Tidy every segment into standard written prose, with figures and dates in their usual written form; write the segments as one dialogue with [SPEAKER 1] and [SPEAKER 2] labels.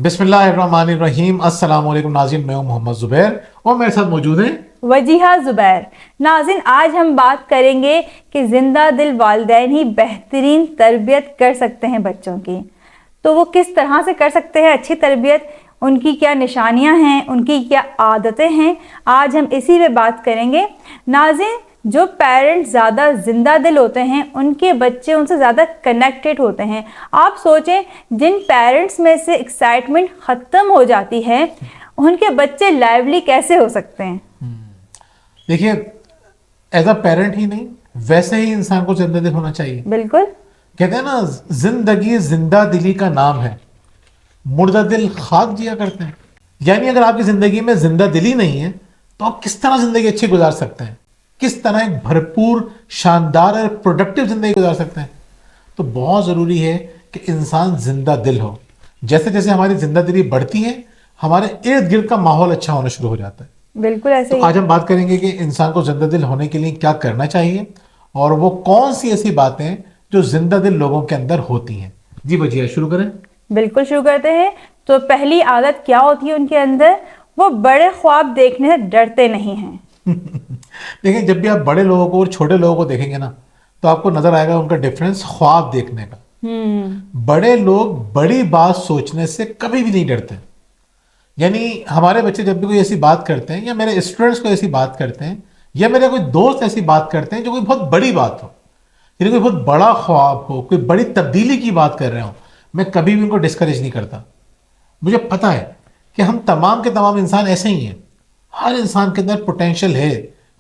[SPEAKER 1] بسم اللہ الرحمن الرحیم۔ السلام علیکم ناظرین، میں ہوں محمد زبیر اور میرے ساتھ موجود ہیں
[SPEAKER 2] وجیہہ زبیر۔ ناظرین، آج ہم بات کریں گے کہ زندہ دل والدین ہی بہترین تربیت کر سکتے ہیں بچوں کی۔ تو وہ کس طرح سے کر سکتے ہیں اچھی تربیت، ان کی کیا نشانیاں ہیں، ان کی کیا عادتیں ہیں، آج ہم اسی پہ بات کریں گے۔ ناظرین، جو پیرنٹس زیادہ زندہ دل ہوتے ہیں ان کے بچے ان سے زیادہ کنیکٹڈ ہوتے ہیں۔ آپ سوچیں، جن پیرنٹس میں سے ایکسائٹمنٹ ختم ہو جاتی ہے ان کے بچے لائیولی کیسے ہو سکتے ہیں؟
[SPEAKER 1] دیکھیے، ایز اے پیرنٹ ہی نہیں، ویسے ہی انسان کو زندہ دل ہونا چاہیے۔
[SPEAKER 2] بالکل،
[SPEAKER 1] کہتے ہیں نا، زندگی زندہ دلی کا نام ہے، مردہ دل خاک جیا کرتے ہیں۔ یعنی اگر آپ کی زندگی میں زندہ دلی نہیں ہے تو آپ کس طرح زندگی اچھی گزار سکتے ہیں، کس طرح ایک بھرپور، شاندار اور پروڈکٹیو زندگی گزار سکتے ہیں؟ تو بہت ضروری ہے کہ انسان زندہ دل ہو۔ جیسے جیسے ہماری زندہ دلی بڑھتی ہے ہمارے ارد گرد کا ماحول اچھا ہونا شروع ہو جاتا ہے۔
[SPEAKER 2] بالکل ایسے
[SPEAKER 1] تو
[SPEAKER 2] ہی۔
[SPEAKER 1] آج ہم بات کریں گے کہ انسان کو زندہ دل ہونے کے لیے کیا کرنا چاہیے اور وہ کون سی ایسی باتیں جو زندہ دل لوگوں کے اندر ہوتی ہیں۔ جی وجیہہ، شروع کریں۔
[SPEAKER 2] بالکل شروع کرتے ہیں۔ تو پہلی عادت کیا ہوتی ہے ان کے اندر؟ وہ بڑے خواب دیکھنے سے ڈرتے نہیں ہیں۔
[SPEAKER 1] دیکھیں، جب بھی آپ بڑے لوگوں کو اور چھوٹے لوگوں کو دیکھیں گے نا تو آپ کو نظر آئے گا ان کا ڈفرینس خواب دیکھنے کا۔ بڑے لوگ بڑی بات سوچنے سے کبھی بھی نہیں ڈرتے۔ یعنی ہمارے بچے جب بھی کوئی ایسی بات کرتے ہیں یا میرے اسٹوڈنٹس کو ایسی بات کرتے ہیں یا میرے کوئی دوست ایسی بات کرتے ہیں جو کوئی بہت بڑی بات ہو، یعنی کوئی بہت بڑا خواب ہو، کوئی بڑی تبدیلی کی بات کر رہے ہوں، میں کبھی بھی ان کو ڈسکریج نہیں کرتا۔ مجھے پتہ ہے کہ ہم تمام کے تمام انسان ایسے ہی ہیں، ہر انسان کے اندر پوٹینشیل ہے،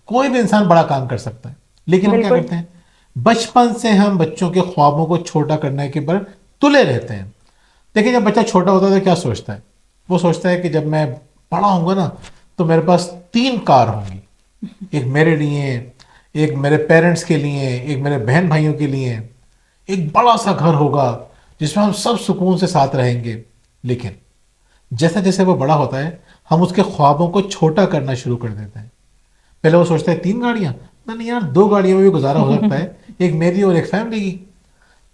[SPEAKER 1] کوئی بھی انسان بڑا کام کر سکتا ہے۔ لیکن ہم کیا کرتے ہیں، بچپن سے ہم بچوں کے خوابوں کو چھوٹا کرنے کے پر تلے رہتے ہیں۔ دیکھیں، جب بچہ چھوٹا ہوتا ہے تو کیا سوچتا ہے؟ وہ سوچتا ہے کہ جب میں بڑا ہوں گا نا تو میرے پاس 3 کار ہوں گی، ایک میرے لیے، ایک میرے پیرنٹس کے لیے، ایک میرے بہن بھائیوں کے لیے، ایک بڑا سا گھر ہوگا جس میں ہم سب سکون سے ساتھ رہیں گے۔ لیکن جیسا جیسے وہ بڑا ہوتا ہے ہم اس کے خوابوں کو چھوٹا کرنا شروع کر دیتے ہیں۔ پہلے وہ سوچتا ہے 3 گاڑیاں، نہیں یار 2 گاڑیوں میں بھی گزارا ہو سکتا ہے، ایک میری اور ایک فیملی کی۔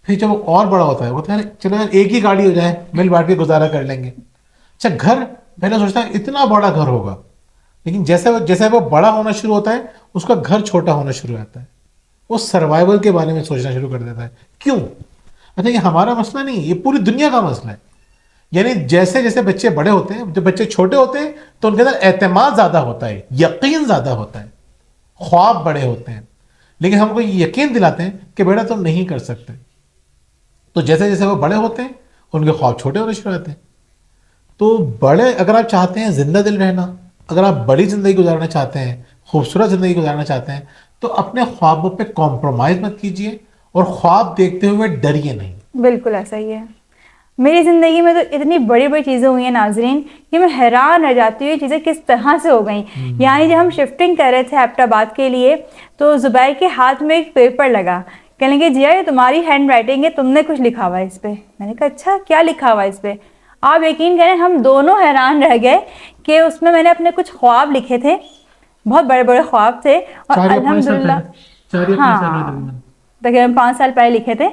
[SPEAKER 1] پھر جب وہ اور بڑا ہوتا ہے وہ کہتا ہے چلو یار ایک ہی گاڑی ہو جائے، مل بانٹ کے گزارا کر لیں گے۔ اچھا، گھر پہلے سوچتا ہے اتنا بڑا گھر ہوگا، لیکن جیسے وہ بڑا ہونا شروع ہوتا ہے اس کا گھر چھوٹا ہونا شروع ہوتا ہے، وہ سروائیول کے بارے میں سوچنا شروع کر دیتا ہے۔ کیوں؟ اچھا، یہ ہمارا مسئلہ نہیں، یہ پوری دنیا کا مسئلہ ہے۔ یعنی جیسے جیسے بچے بڑے ہوتے ہیں، جب بچے چھوٹے ہوتے ہیں تو ان کے اندر اعتماد زیادہ ہوتا ہے، یقین زیادہ ہوتا ہے، خواب بڑے ہوتے ہیں، لیکن ہم کو یہ یقین دلاتے ہیں کہ بیٹا تم نہیں کر سکتے۔ تو جیسے جیسے وہ بڑے ہوتے ہیں ان کے خواب چھوٹے ہونے شروع ہوتے ہیں۔ تو بڑے، اگر آپ چاہتے ہیں زندہ دل رہنا، اگر آپ بڑی زندگی گزارنا چاہتے ہیں، خوبصورت زندگی گزارنا چاہتے ہیں، تو اپنے خوابوں پہ کمپرومائز مت کیجیے اور خواب دیکھتے ہوئے ڈریے نہیں۔
[SPEAKER 2] بالکل ایسا ہی ہے۔ میری زندگی میں تو اتنی بڑی بڑی چیزیں ہوئی ہیں ناظرین کہ میں حیران رہ جاتی ہوں یہ چیزیں کس طرح سے ہو گئیں۔ یعنی جب ہم شفٹنگ کر رہے تھے ایبٹ آباد کے لیے تو زبیر کے ہاتھ میں ایک پیپر لگا، کہنے لگے جیا یہ تمہاری ہینڈ رائٹنگ ہے، تم نے کچھ لکھا ہوا ہے اس پہ۔ میں نے کہا اچھا کیا لکھا ہوا ہے اس پہ؟ آپ یقین کریں ہم دونوں حیران رہ گئے کہ اس میں نے اپنے کچھ خواب لکھے تھے، بہت بڑے بڑے خواب تھے، اور الحمدللہ تقریباً 5 سال پہلے لکھے تھے۔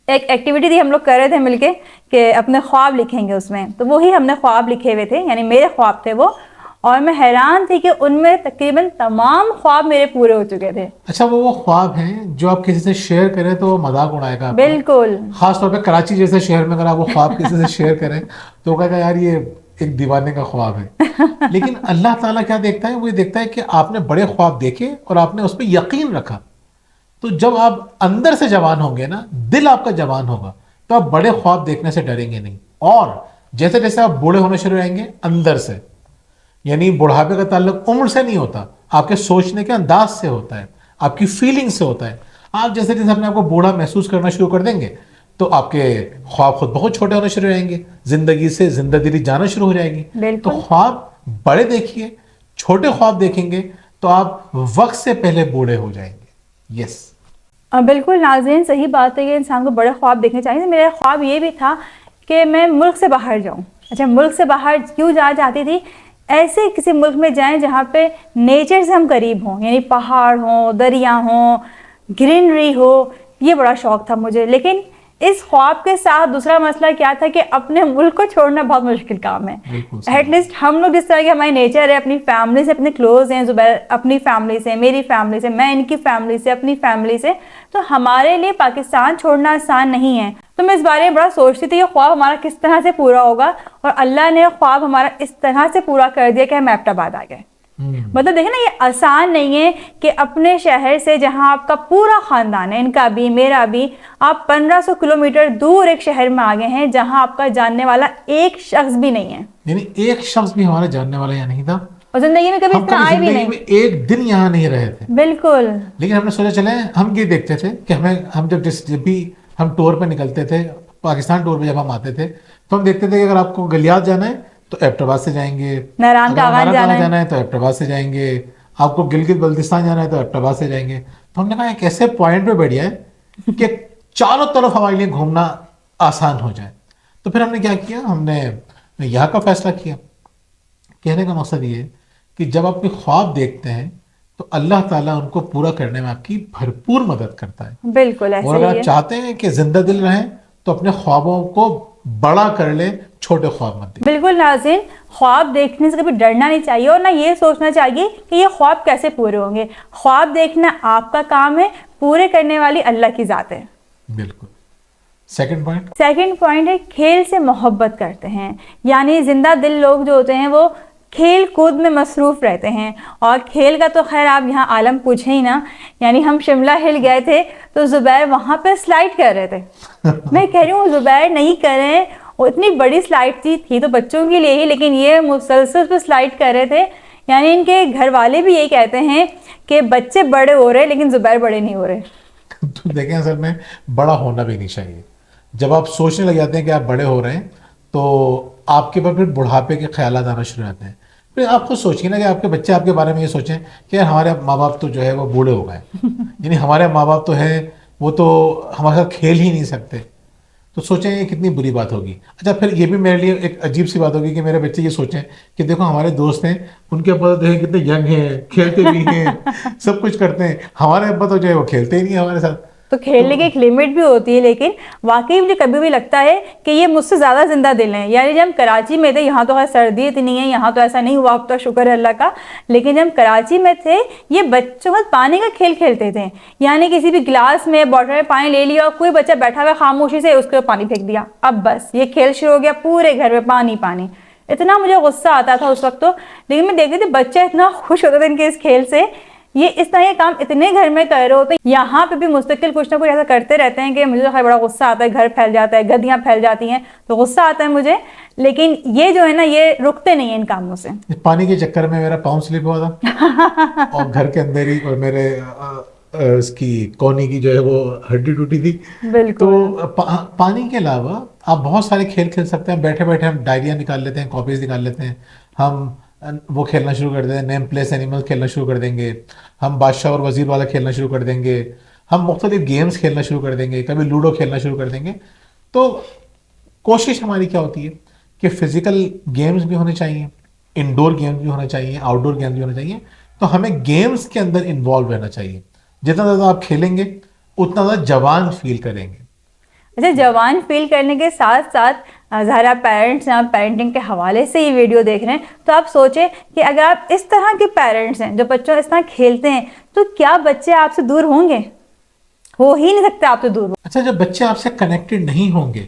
[SPEAKER 2] ایک ایکٹیویٹی تھی، ہم لوگ کر رہے تھے مل کے کہ اپنے خواب لکھیں گے اس میں، تو وہی ہم نے خواب لکھے ہوئے تھے، یعنی میرے خواب تھے وہ، اور میں حیران تھی کہ ان میں تقریباً تمام خواب میرے پورے ہو چکے تھے۔
[SPEAKER 1] اچھا، وہ خواب ہیں جو آپ کسی سے شیئر کریں تو وہ مذاق اڑائے گا۔
[SPEAKER 2] بالکل،
[SPEAKER 1] خاص طور پہ کراچی جیسے شہر میں اگر آپ وہ خواب کسی سے شیئر کریں تو وہ کہے گا یار یہ ایک دیوانے کا خواب ہے۔ لیکن اللہ تعالیٰ کیا دیکھتا ہے؟ وہ یہ دیکھتا ہے کہ آپ نے بڑے خواب دیکھے اور آپ نے اس پہ یقین رکھا۔ تو جب آپ اندر سے جوان ہوں گے نا، دل آپ کا جوان ہوگا، تو آپ بڑے خواب دیکھنے سے ڈریں گے نہیں۔ اور جیسے جیسے آپ بوڑھے ہونے شروع رہیں گے اندر سے، یعنی بڑھاپے کا تعلق عمر سے نہیں ہوتا، آپ کے سوچنے کے انداز سے ہوتا ہے، آپ کی فیلنگ سے ہوتا ہے۔ آپ جیسے جیسے اپنے آپ کو بوڑھا محسوس کرنا شروع کر دیں گے تو آپ کے خواب خود بہت چھوٹے ہونے شروع رہیں گے، زندگی سے زندہ دلی جانا شروع ہو جائے گی۔ تو خواب بڑے دیکھیے، چھوٹے خواب دیکھیں گے تو آپ وقت سے پہلے بوڑھے ہو جائیں گے۔ یس،
[SPEAKER 2] بالکل ناظرین، صحیح بات ہے کہ انسان کو بڑے خواب دیکھنے چاہیے۔ میرا خواب یہ بھی تھا کہ میں ملک سے باہر جاؤں۔ اچھا، ملک سے باہر کیوں جانا چاہتی تھی؟ ایسے کسی ملک میں جائیں جہاں پہ نیچر سے ہم قریب ہوں، یعنی پہاڑ ہوں، دریا ہوں، گرینری ہو، یہ بڑا شوق تھا مجھے۔ لیکن इस ख्वाब के साथ दूसरा मसला क्या था कि अपने मुल्क को छोड़ना बहुत मुश्किल काम है। एटलीस्ट हम लोग जिस तरह की हमारी नेचर है, अपनी फैमिली से अपने क्लोज हैं, जुबैर अपनी फैमिली से, मेरी फैमिली से, मैं इनकी फैमिली से, अपनी फैमिली से, तो हमारे लिए पाकिस्तान छोड़ना आसान नहीं है। तो मैं इस बारे में बड़ा सोचती थी कि ख्वाब हमारा किस तरह से पूरा होगा, और अल्लाह ने ख्वाब हमारा इस तरह से पूरा कर दिया कि हम एबटाबाद आ गए। मतलब देखें ना, ये आसान नहीं है कि अपने शहर से जहां आपका पूरा खानदान है, इनका भी मेरा भी, आप 1500 किलोमीटर दूर एक शहर में आ गए हैं जहां आपका जानने वाला एक शख्स भी नहीं है।
[SPEAKER 1] यानी एक शख्स भी हमारा जानने वाला यहाँ नहीं था,
[SPEAKER 2] और जिंदगी में कभी इस तरह आए भी नहीं,
[SPEAKER 1] एक दिन यहाँ नहीं रहे थे।
[SPEAKER 2] बिल्कुल।
[SPEAKER 1] लेकिन हमने सोचा चले, हम ये देखते थे कि हम जब भी हम टूर पे निकलते थे, पाकिस्तान टूर पे जब हम आते थे, तो हम देखते थे कि अगर आपको गलियात जाना है तो एबटाबाद से जाएंगे,
[SPEAKER 2] नारायण कागान
[SPEAKER 1] जाना है तो एबटाबाद से जाएंगे, आपको गिलगित बल्तिस्तान जाना है तो एबटाबाद से जाएंगे। तो हमने कहा एक ऐसे पॉइंट पे बैठ जाए कि चारों तरफ हमारे लिए घूमना आसान हो जाए। तो फिर हमने क्या किया, हमने यहाँ का फैसला किया। कहने का मकसद ये है कि जब आप अपने ख्वाब देखते हैं तो अल्लाह ताला उनको पूरा करने में आपकी भरपूर मदद करता है।
[SPEAKER 2] बिल्कुल ऐसे
[SPEAKER 1] और अगर
[SPEAKER 2] ही
[SPEAKER 1] आप
[SPEAKER 2] है।
[SPEAKER 1] चाहते हैं कि जिंदा दिल रहें तो अपने ख्वाबों को बड़ा कर ले, छोटे ख्वाब मत देखिए।
[SPEAKER 2] बिल्कुल नाज़रीन, ख्वाब देखने से कभी डरना नहीं चाहिए और ना ये सोचना चाहिए कि ये ख्वाब कैसे पूरे होंगे। ख्वाब देखना आपका काम है, पूरे करने वाली अल्लाह की ज़ात है।
[SPEAKER 1] बिल्कुल। सेकंड
[SPEAKER 2] पॉइंट है खेल से मोहब्बत करते हैं। यानी जिंदा दिल लोग जो होते हैं वो खेल कूद में मसरूफ़ रहते हैं, और खेल का तो खैर आप यहाँ आलम पूछे ही ना। यानी हम शिमला हिल गए थे तो जुबैर वहाँ पे स्लाइड कर रहे थे। मैं कह रही हूँ जुबैर नहीं करें, वो इतनी बड़ी स्लाइड थी तो बच्चों के लिए ही, लेकिन ये मुसलसल पे स्लाइड कर रहे थे। यानी इनके घर वाले भी यही कहते हैं कि बच्चे बड़े हो रहे लेकिन जुबैर बड़े नहीं हो रहे।
[SPEAKER 1] तो देखें, असल में बड़ा होना भी नहीं चाहिए। जब आप सोचने लग जाते हैं कि आप बड़े हो रहे हैं तो आपके पास फिर बुढ़ापे के ख्यालात आना शुरू हो जाते हैं। फिर आप खुद सोचिए ना कि आपके बच्चे आपके बारे में ये सोचें कि यार हमारे माँ बाप तो जो है वो बूढ़े हो गए, यानी हमारे माँ बाप तो हैं वो तो हमारे साथ खेल ही नहीं सकते। तो सोचें ये कितनी बुरी बात होगी। अच्छा, फिर ये भी मेरे लिए एक अजीब सी बात होगी कि मेरे बच्चे ये सोचें कि देखो हमारे दोस्त हैं, उनके अब्बा तो देखें कितने यंग हैं, खेलते भी हैं, सब कुछ करते हैं, हमारे अब्बा तो जो है वो खेलते ही नहीं है हमारे साथ।
[SPEAKER 2] तो खेलने की एक लिमिट भी होती है। लेकिन वाकई मुझे कभी भी लगता है कि ये मुझसे ज़्यादा जिंदा दिल हैं। यानी जब हम कराची में थे, यहाँ तो हर सर्दी इतनी है, यहाँ तो ऐसा नहीं हुआ, अब तो शुक्र है अल्लाह का। लेकिन जब हम कराची में थे ये बच्चों का पानी का खेल खेलते थे। यानी किसी भी गिलास में बॉटल में पानी ले लिया और कोई बच्चा बैठा हुआ खामोशी से उसके ऊपर पानी फेंक दिया, अब बस ये खेल शुरू हो गया, पूरे घर में पानी पानी। इतना मुझे गुस्सा आता था उस वक्त तो। लेकिन मैं देखती थी बच्चे इतना खुश होते थे इनके इस खेल से। ये इस तरह के काम इतने घर में कर रहे होते हैं, यहाँ पे भी मुस्तकिल कुछ ना कुछ ऐसा करते रहते हैं कि मुझे तो बड़ा गुस्सा आता है। घर फैल जाता है, गद्दियाँ फैल जाती हैं तो गुस्सा आता है मुझे। लेकिन ये जो है ना, ये रुकते नहीं है इन कामों से।
[SPEAKER 1] पानी के चक्कर में मेरा पाँव स्लिप हुआ था और घर के अंदर ही, और मेरे इसकी कोहनी की जो है वो हड्डी टूटी थी। तो पानी के अलावा आप बहुत सारे खेल खेल सकते हैं। बैठे बैठे हम डायरिया निकाल लेते हैं, कॉपीज निकाल लेते हैं, हम वो खेलना शुरू कर देंगे, नेम प्लेस एनिमल खेलना शुरू कर देंगे, हम बादशाह और वजीर वाला खेलना शुरू कर देंगे, हम मुख्तलिफ गेम्स खेलना शुरू कर देंगे, कभी लूडो खेलना शुरू कर देंगे। तो कोशिश हमारी क्या होती है कि फिजिकल गेम्स भी होने चाहिए, इंडोर गेम्स भी होना चाहिए, आउटडोर गेम्स भी होना चाहिए। तो हमें गेम्स के अंदर इन्वॉल्व रहना चाहिए। जितना ज़्यादा आप खेलेंगे उतना ज़्यादा जवान फील करेंगे।
[SPEAKER 2] अच्छा, जवान फील करने के साथ साथ ज़ाहिर पेरेंट्स हैं, आप पेरेंटिंग के हवाले से ये वीडियो देख रहे हैं तो आप सोचें कि अगर आप इस तरह के पेरेंट्स हैं जो बच्चों इस तरह खेलते हैं तो क्या बच्चे आपसे दूर होंगे? हो ही नहीं सकते आपसे दूर।
[SPEAKER 1] अच्छा, जब बच्चे आपसे कनेक्टेड नहीं होंगे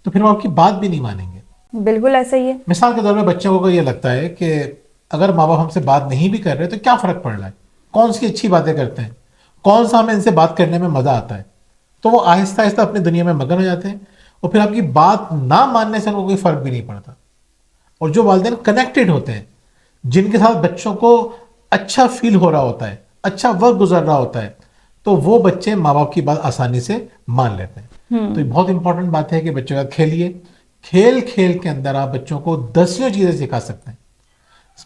[SPEAKER 1] तो फिर वो आपकी बात भी नहीं मानेंगे।
[SPEAKER 2] बिल्कुल ऐसा ही है।
[SPEAKER 1] मिसाल के तौर पर बच्चों को ये लगता है कि अगर माँ बाप हमसे बात नहीं भी कर रहे तो क्या फ़र्क पड़ रहा है, कौन सी अच्छी बातें करते हैं, कौन सा हमें इनसे बात करने में मज़ा आता है। तो वो आहिस्ता आहिस्ता अपनी दुनिया में मगन हो जाते हैं और फिर आपकी बात ना मानने से उनको कोई फ़र्क भी नहीं पड़ता। और जो वालिदैन कनेक्टेड होते हैं, जिनके साथ बच्चों को अच्छा फील हो रहा होता है, अच्छा वक्त गुजर रहा होता है, तो वो बच्चे माँ बाप की बात आसानी से मान लेते हैं। तो ये बहुत इंपॉर्टेंट बात है कि बच्चों का खेलिए। खेल खेल के अंदर आप बच्चों को दसियों चीज़ें सिखा सकते हैं।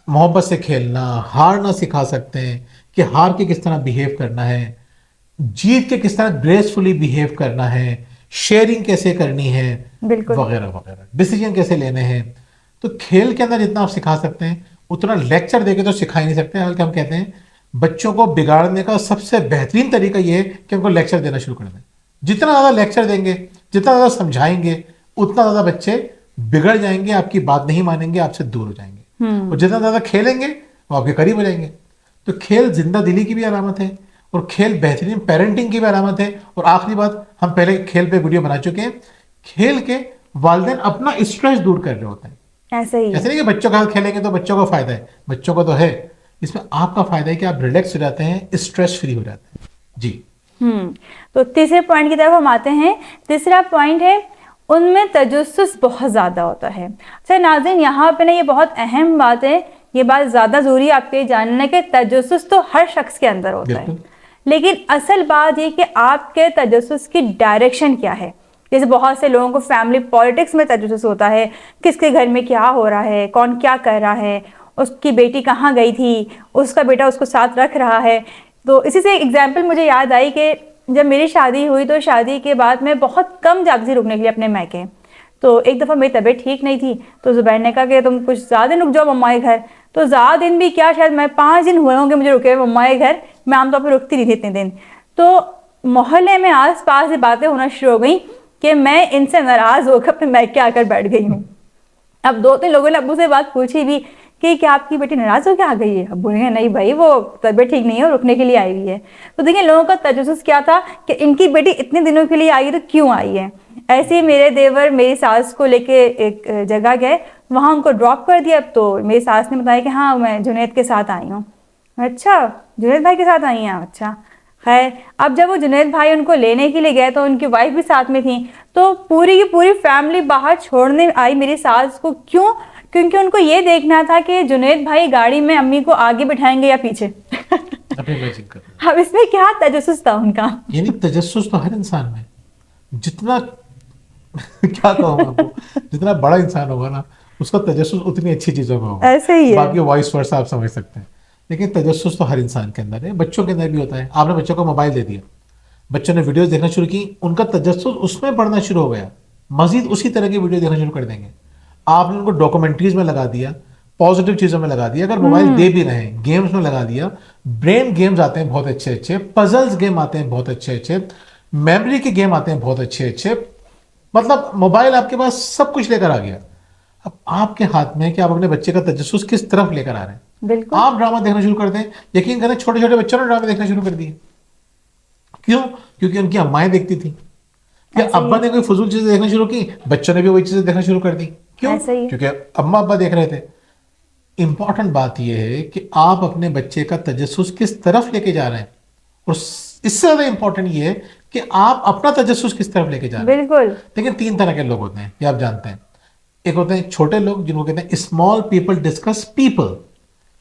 [SPEAKER 1] मोहब्बत से खेलना, हारना सिखा सकते हैं कि हार के किस तरह बिहेव करना है, जीत के किस तरह ग्रेसफुली बिहेव करना है, शेयरिंग कैसे करनी है, वगैरह वगैरह, डिसीजन कैसे लेने हैं। तो खेल के अंदर जितना आप सिखा सकते हैं उतना लेक्चर देके तो सिखा ही नहीं सकते। बल्कि हम कहते हैं बच्चों को बिगाड़ने का सबसे बेहतरीन तरीका ये है कि उनको लेक्चर देना शुरू कर दें। जितना ज़्यादा लेक्चर देंगे जितना ज़्यादा समझाएंगे उतना ज़्यादा बच्चे बिगड़ जाएंगे, आपकी बात नहीं मानेंगे, आपसे दूर हो जाएंगे। और जितना ज़्यादा खेलेंगे वो आपके करीब हो जाएंगे। तो खेल जिंदा दिली की भी अलामत है और खेल बेहतरीन पेरेंटिंग की भी अलामत है। और आखिरी बात, हम पहले खेल पे वीडियो बना चुके हैं, खेल के वालिदैन अपना स्ट्रेस दूर कर रहे होते हैं।
[SPEAKER 2] ऐसे ही
[SPEAKER 1] ऐसे नहीं कि बच्चों के साथ खेलेंगे तो बच्चों का फायदा है, बच्चों को तो है, इसमें आपका फायदा है कि आप रिलैक्स हो जाते हैं, स्ट्रेस फ्री हो जाते हैं। जी।
[SPEAKER 2] तो तीसरे पॉइंट की तरफ हम आते हैं। तीसरा पॉइंट है उनमें तजस्सुस बहुत ज़्यादा होता है। अच्छा नाज़रीन, यहाँ पे ना ये बहुत अहम बात है, ये बात ज़्यादा ज़रूरी है आपके जानना कि तजस्सुस तो हर शख्स के अंदर होता है, लेकिन असल बात ये कि आपके तजस्सुस की डायरेक्शन क्या है। जैसे बहुत से लोगों को फैमिली पॉलिटिक्स में तजस्सुस होता है, किसके घर में क्या हो रहा है, कौन क्या कर रहा है, उसकी बेटी कहाँ गई थी, उसका बेटा उसको साथ रख रहा है। तो इसी से एग्जाम्पल मुझे याद आई कि जब मेरी शादी हुई तो शादी के बाद मैं बहुत कम जाती थी रुकने के लिए अपने मैके। तो एक दफ़ा मेरी तबीयत ठीक नहीं थी तो ज़ुबैर ने कहा कि तुम कुछ ज़्यादा दिन रुक जाओ मम्मा के घर। तो ज़्यादा दिन भी क्या, शायद मैं 5 दिन हुए होंगे मुझे रुके हुए मम्मा के घर। मैं आमतौर पर रुकती नहीं थी इतने दिन। तो मोहल्ले में आस पास से बातें होना शुरू हो गई कि मैं इनसे नाराज़ होकर अपने मैके आकर बैठ गई हूँ। अब 2-3 लोगों ने अब्बू से बात पूछी भी कि क्या आपकी बेटी नाराज़ हो के आ गई है। अब बोलेंगे नहीं भाई, वो तबीयत ठीक नहीं है, रुकने के लिए आई हुई है। तो देखिए लोगों का तजस्सुस क्या था कि इनकी बेटी इतने दिनों के लिए आई है तो क्यों आई है। ऐसे ही मेरे देवर मेरी सास को लेके एक जगह गए, वहाँ उनको ड्रॉप कर दिया। तो मेरी सास ने बताया कि हाँ मैं जुनैद के साथ आई हूँ। अच्छा जुनैद भाई के साथ आई हैं, अच्छा खैर। अब जब वो जुनैद भाई उनको लेने के लिए गए तो उनकी वाइफ भी साथ में थी। तो पूरी की पूरी फैमिली बाहर छोड़ने आई मेरी सास को। क्यों? क्योंकि उनको ये देखना था कि जुनैद भाई गाड़ी में अम्मी को आगे बिठाएंगे या पीछे। अब इसमें क्या तजस्सुस था उनका।
[SPEAKER 1] यानी तजस्सुस तो हर इंसान में, जितना क्या कहूँ आपको, जितना बड़ा इंसान होगा ना उसका तजस्सुस उतनी अच्छी चीजों में होगा।
[SPEAKER 2] ऐसे ही है।
[SPEAKER 1] बाकी वॉइस वर्सा आप समझ सकते हैं, लेकिन तजस्सुस तो हर इंसान के अंदर है, बच्चों के अंदर भी होता है। आपने बच्चों को मोबाइल दे दिया, बच्चों ने वीडियोस देखना शुरू की, उनका तजस्सुस उसमें बढ़ना शुरू हो गया, मजीद उसी तरह की वीडियो देखना शुरू कर देंगे। आपने उनको डॉक्यूमेंट्रीज में लगा दिया, पॉजिटिव चीजों में लगा दिया, अगर मोबाइल दे भी रहे हैं गेम्स में लगा दिया। ब्रेन गेम्स आते हैं बहुत अच्छे अच्छे, पजल्स गेम आते हैं बहुत अच्छे अच्छे, मेमोरी के गेम आते हैं बहुत अच्छे अच्छे। मतलब मोबाइल आपके पास सब कुछ लेकर आ गया। अब आपके हाथ में है कि आप अपने बच्चे का तजस्सुस किस तरफ लेकर आ रहे हैं।
[SPEAKER 2] बिल्कुल।
[SPEAKER 1] आप ड्रामा देखना शुरू कर दें, यकीन करें छोटे छोटे बच्चों ने ड्रामे देखना शुरू कर दिए। क्यों? क्योंकि उनकी अम्माएं देखती थी, या अब्बा ने कोई फजूल चीजें देखना शुरू की, बच्चों ने भी वही चीजें देखना शुरू कर दी। क्यों? क्योंकि अम्मा अब्बा देख रहे थे। इंपॉर्टेंट बात यह है कि आप अपने बच्चे का तजस्सुस किस तरफ लेके जा रहे हैं, और इससे ज्यादा इंपॉर्टेंट ये है कि आप अपना तजस्सुस किस तरफ लेके जा रहे हैं।
[SPEAKER 2] बिल्कुल।
[SPEAKER 1] लेकिन 3 तरह के लोग होते हैं, ये आप जानते हैं। एक होते हैं छोटे लोग जिनको कहते हैं स्मॉल पीपल डिस्कस पीपल।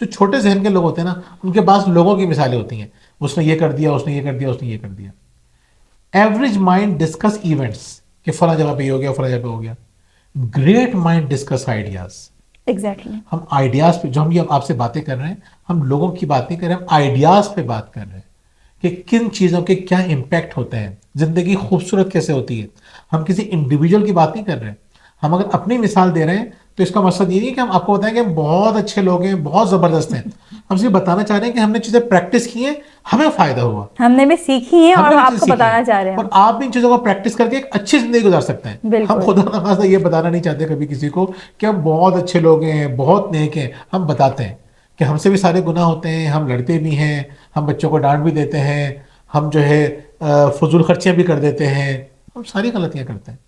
[SPEAKER 1] जो छोटे जहन के लोग होते हैं ना, उनके पास लोगों की मिसालें होती हैं, उसने ये कर दिया, उसने ये कर दिया, उसने ये कर दिया। एवरेज माइंड डिस्कस इवेंट्स, कि फला जगह पे हो गया, फला जगह पे हो गया। Great mind discuss ideas.
[SPEAKER 2] Exactly.
[SPEAKER 1] हम आइडियाज पे, जो हम ये आपसे बातें कर रहे हैं, हम लोगों की बात नहीं कर रहे, हम आइडियाज पे बात कर रहे हैं कि किन चीजों के क्या इंपैक्ट होते हैं, जिंदगी खूबसूरत कैसे होती है। हम किसी इंडिविजुअल की बात नहीं कर रहे हैं। हम अगर अपनी मिसाल दे रहे हैं तो इसका मकसद ये नहीं है कि हम आपको बताएं कि हम बहुत अच्छे लोग हैं, बहुत जबरदस्त हैं। हम सिर्फ बताना चाह रहे हैं कि हमने चीजें प्रैक्टिस की हैं, हमें फायदा हुआ,
[SPEAKER 2] हमने भी सीखी है और आपको बताना चाह रहे हैं।
[SPEAKER 1] और आप भी इन चीजों को प्रैक्टिस करके एक अच्छी जिंदगी गुजार सकते हैं। हम खुदा ना खासा ये बताना नहीं चाहते कभी किसी को कि हम बहुत अच्छे लोग हैं, बहुत नेक हैं। हम बताते हैं कि हमसे भी सारे गुनाह होते हैं, हम लड़ते भी हैं, हम बच्चों को डांट भी देते हैं, हम जो है फजूल खर्चियां भी कर देते हैं, हम सारी गलतियां करते हैं।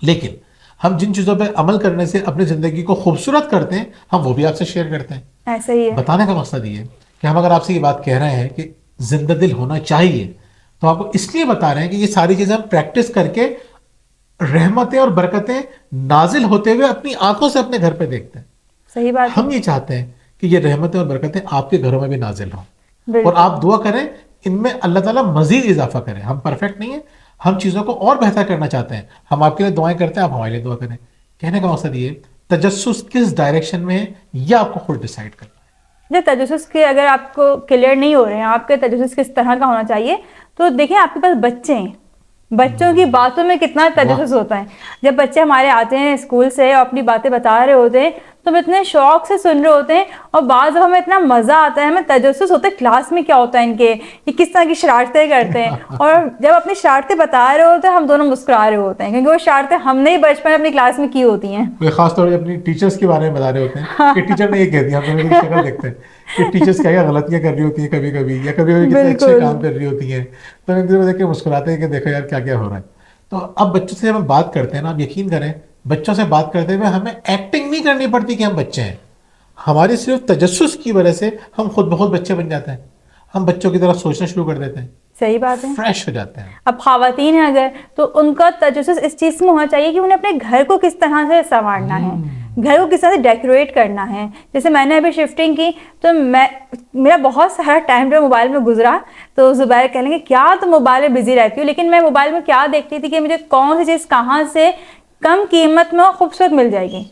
[SPEAKER 1] लेकिन हम जिन चीजों पर अमल करने से अपनी जिंदगी को खूबसूरत करते हैं, हम वो भी आपसे शेयर करते हैं।
[SPEAKER 2] ऐसा ही है।
[SPEAKER 1] बताने का मकसद ये है कि हम अगर आपसे ये बात कह रहे हैं कि जिंदा दिल होना चाहिए, तो आपको इसलिए बता रहे हैं कि ये सारी चीजें हम प्रैक्टिस करके रहमतें और बरकतें नाजिल होते हुए अपनी आंखों से अपने घर पे देखते हैं।
[SPEAKER 2] सही बात।
[SPEAKER 1] हम ये चाहते हैं कि ये रहमतें और बरकतें आपके घरों में भी नाजिल हों, और आप दुआ करें इनमें अल्लाह ताला मजीद इजाफा करें। हम परफेक्ट नहीं है, हम चीज़ों को और बेहतर करना चाहते हैं। हम आपके लिए दुआएं करते हैं, आप हमारे लिए दुआ करें। कहने का मकसद ये, तजस्सुस किस डायरेक्शन में है यह आपको खुद डिसाइड करना है।
[SPEAKER 2] जो तजस्सुस के अगर आपको क्लियर नहीं हो रहे हैं आपके तजस्सुस किस तरह का होना चाहिए, तो देखिए आपके पास बच्चे हैं, बच्चों की बातों में कितना तजस्सुस होता है। जब बच्चे हमारे आते हैं स्कूल से और अपनी बातें बता रहे होते हैं تو ہم اتنے شوق سے سن رہے ہوتے ہیں اور بعض دفعہ ہمیں اتنا مزہ آتا ہے, ہمیں تجسس ہوتا ہے کلاس میں کیا ہوتا ہے ان کے, یہ کس طرح کی شرارتیں کرتے ہیں, اور جب اپنی شرارتیں بتا رہے ہوتے ہیں ہم دونوں مسکرا رہے ہوتے ہیں کیونکہ وہ شرارتیں ہم نے ہی بچپن میں اپنی کلاس میں کی ہوتی ہیں.
[SPEAKER 1] خاص طور پہ اپنی ٹیچرس کے بارے میں بتا رہے ہوتے ہیں کہ ٹیچر نے یہ کہہ دیا, ہم دونوں کی شکل دیکھتے ہیں کہ ٹیچرس کیا غلطیاں کر رہی ہوتی ہیں کبھی کبھی, یا کبھی کبھی کتنے اچھے کام کر رہی ہوتی ہیں, تو ہم ایک دوسرے دیکھ کے مسکراتے ہیں کہ دیکھو یار کیا کیا ہو رہا ہے. تو اب بچوں سے جب ہم بات کرتے ہیں نا, آپ یقین کریں بچوں سے بات کرتے ہوئے ہمیں ایکٹنگ نہیں کرنی پڑتی کہ ہم بچے ہیں, ہماری صرف تجسس کی وجہ سے ہم خود بخود بچے بن جاتے ہیں, ہم بچوں کی طرف سوچنا شروع کر دیتے ہیں,
[SPEAKER 2] صحیح بات ہے,
[SPEAKER 1] فریش ہو جاتے ہیں.
[SPEAKER 2] اب خواتین ہیں اگر, تو ان کا تجسس اس چیز میں ہونا چاہیے کہ انہیں اپنے گھر کو کس طرح سے سنوارنا ہے, گھر کو کس طرح سے ڈیکوریٹ کرنا ہے. جیسے میں نے ابھی شفٹنگ کی تو میرا بہت سارا ٹائم جو موبائل میں گزرا, تو زبیر کہہ لیں گے کیا تم موبائل میں بزی رہتی ہو, لیکن میں موبائل میں کیا دیکھتی تھی کہ مجھے کون سی چیز کہاں سے کم قیمت میں اور خوبصورت مل جائے گی.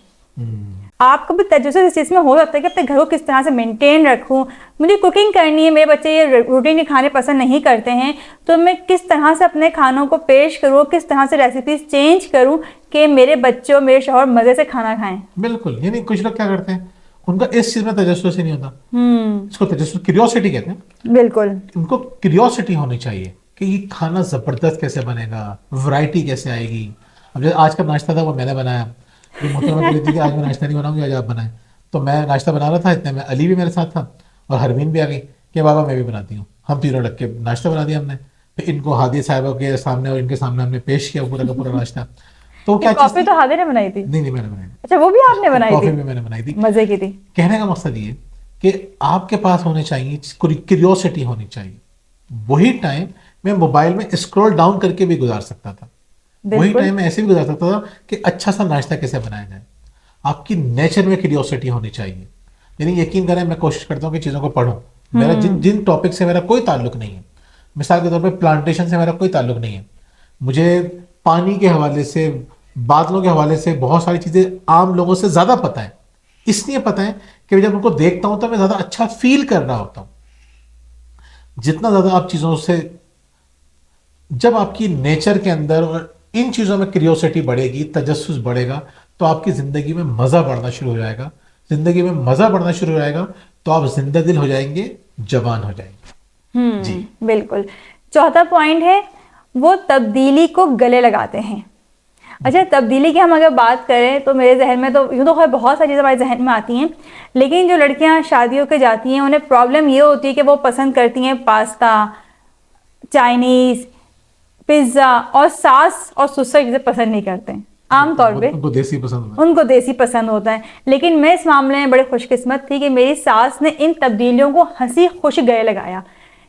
[SPEAKER 2] آپ کو بھی تجسس اس چیز میں ہو سکتا ہے کہ اپنے گھر کو کس طرح سے مینٹین رکھوں, مجھے کوکنگ کرنی ہے, میرے بچے یہ روٹین کے کھانے پسند نہیں کرتے ہیں, تو میں کس طرح سے اپنے کھانوں کو پیش کروں, کس طرح سے ریسیپیز چینج کروں کہ میرے بچوں میرے شوہر مزے سے کھانا کھائیں.
[SPEAKER 1] بالکل, یعنی کچھ لوگ کیا کرتے ہیں ان کا اس چیز میں تجسس ہی نہیں ہوتا, اس کو تجسس کیوریوسٹی کہتے ہیں.
[SPEAKER 2] بالکل,
[SPEAKER 1] ان کو کیوریوسٹی ہونی چاہیے کہ یہ کھانا زبردست کیسے بنے گا, ورائٹی کیسے آئے گی. اب جیسے آج کا ناشتہ تھا وہ میں نے بنایا, محترمہ کہہ رہی تھی کہ آج میں ناشتہ نہیں بناؤں گی, آج آپ بنائیں. تو میں ناشتہ بنا رہا تھا, اتنے میں علی بھی میرے ساتھ تھا اور حرمین بھی آ گئی کہ بابا میں بھی بناتی ہوں. ہم تینوں لگ کے ناشتہ بنا دیا ہم نے, پھر ان کو ہادیہ صاحبہ کے سامنے اور ان کے سامنے ہم نے پیش کیا پورا کا پورا ناشتہ. تو کیا
[SPEAKER 2] کافی تو ہادیہ نے بنائی تھی؟
[SPEAKER 1] نہیں میں نے بنائی.
[SPEAKER 2] اچھا, وہ بھی آپ نے بنائی تھی؟
[SPEAKER 1] کافی بھی میں نے بنائی تھی,
[SPEAKER 2] مزے کی تھی.
[SPEAKER 1] کہنے کا مقصد یہ کہ آپ کے پاس ہونے چاہیے کیوریوسٹی ہونی چاہیے. وہی ٹائم میں موبائل میں اسکرول ڈاؤن کر کے بھی گزار سکتا تھا, وہی ٹائم میں ایسے بھی گزار سکتا تھا کہ اچھا سا ناشتہ کیسے بنایا جائے. آپ کی نیچر میں کیوریوسٹی ہونی چاہیے. یعنی یقین کریں میں کوشش کرتا ہوں کہ چیزوں کو پڑھوں. میرا جن ٹاپک سے میرا کوئی تعلق نہیں ہے, مثال کے طور پہ پلانٹیشن سے میرا کوئی تعلق نہیں ہے, مجھے پانی کے حوالے سے بادلوں کے حوالے سے بہت ساری چیزیں عام لوگوں سے زیادہ پتہ ہے. اس لیے پتہ ہے کہ جب ان کو دیکھتا ہوں تو میں زیادہ اچھا فیل کر رہا ہوتا ہوں. جتنا زیادہ آپ چیزوں سے, جب آپ کی نیچر کے اندر اور ان چیزوں میں کیوریوسٹی بڑھے گی, تجسس بڑھے گا, تو آپ کی زندگی میں مزہ بڑھنا شروع ہو جائے گا. زندگی میں مزہ بڑھنا شروع ہو جائے گا تو آپ زندہ دل ہو جائیں گے, جوان ہو جائیں گے.
[SPEAKER 2] جی بالکل. چوتھا پوائنٹ ہے وہ تبدیلی کو گلے لگاتے ہیں. اچھا, تبدیلی کی ہم اگر بات کریں تو میرے ذہن میں تو یوں تو خیر بہت ساری چیزیں ہمارے ذہن میں آتی ہیں, لیکن جو لڑکیاں شادیوں کے جاتی ہیں انہیں پرابلم یہ ہوتی ہے کہ وہ پسند کرتی ہیں پاستا, چائنیز, پیزا, اور ساس اور سسر چیزیں پسند نہیں کرتے ہیں عام طور پہ,
[SPEAKER 1] ان کو دیسی پسند,
[SPEAKER 2] ان کو دیسی پسند ہوتا ہے. لیکن میں اس معاملے میں بڑے خوش قسمت تھی کہ میری ساس نے ان تبدیلیوں کو ہنسی خوش گلے لگایا.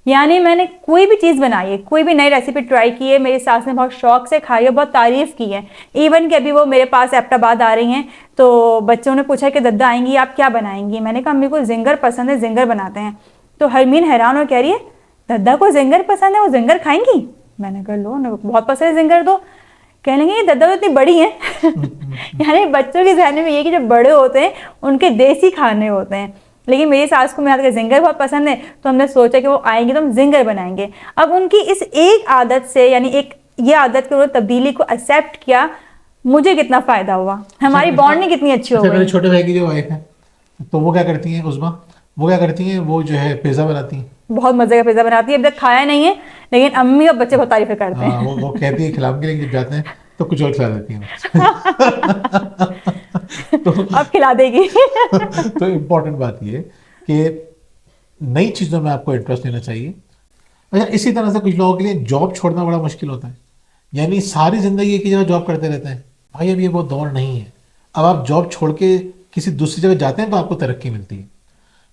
[SPEAKER 2] یعنی میں نے کوئی بھی چیز بنائی ہے, کوئی بھی نئی ریسیپی ٹرائی کی ہے, میری ساس نے بہت شوق سے کھائی ہے, بہت تعریف کی ہے. ایون کہ ابھی وہ میرے پاس ایبٹ آباد آ رہی ہیں تو بچوں نے پوچھا کہ دادا آئیں گی آپ کیا بنائیں گی, میں نے کہا امی کو زنگر پسند ہے, زنگر بناتے ہیں. تو حرمین حیران ہو کہہ رہی ہے دادا کو زنگر پسند ہے, وہ زنگر کھائیں گی؟ میں نے کہا لو, بہت پسند ہے زنگر. تو کہہ لیں گے یہ دادا تو اتنی بڑی ہیں. یعنی بچوں کے ذہن میں یہ کہ جو بڑے ہوتے ہیں ان کے دیسی کھانے ہوتے ہیں. لیکن میری ساس کو میرے ہاتھ کا زنگر بہت پسند ہے, تو ہم نے سوچا کہ وہ آئیں گے تو ہم زنگر بنائیں گے. اب ان کی اس ایک عادت سے, یعنی ایک یہ عادت کہ انہوں نے تبدیلی کو ایکسیپٹ کیا, مجھے کتنا فائدہ ہوا, ہماری بانڈنگ کتنی اچھی ہو گئی.
[SPEAKER 1] میرے چھوٹے بھائی کی جو وائف ہے تو وہ کیا کرتی ہیں عظمیٰ, وہ کیا کرتی ہیں, وہ جو ہے پیزا بناتی ہیں,
[SPEAKER 2] بہت مزے کا پیزا بناتی ہے. اب تک کھایا نہیں ہے لیکن امی اور بچے بہت تعریفیں کرتے ہیں.
[SPEAKER 1] وہ کہتی ہے کھلاؤں گی, لیکن جب جاتے ہیں تو کچھ اور کھلا دیتی ہیں.
[SPEAKER 2] اب کھلا دے گی.
[SPEAKER 1] تو امپورٹنٹ بات یہ کہ نئی چیزوں میں آپ کو انٹرسٹ لینا چاہیے. اچھا, اسی طرح سے کچھ لوگوں کے لیے جاب چھوڑنا بڑا مشکل ہوتا ہے. یعنی ساری زندگی ایک ہی جگہ جاب کرتے رہتے ہیں. بھائی اب یہ وہ دور نہیں ہے. اب آپ جاب چھوڑ کے کسی دوسری جگہ جاتے ہیں تو آپ کو ترقی ملتی ہے.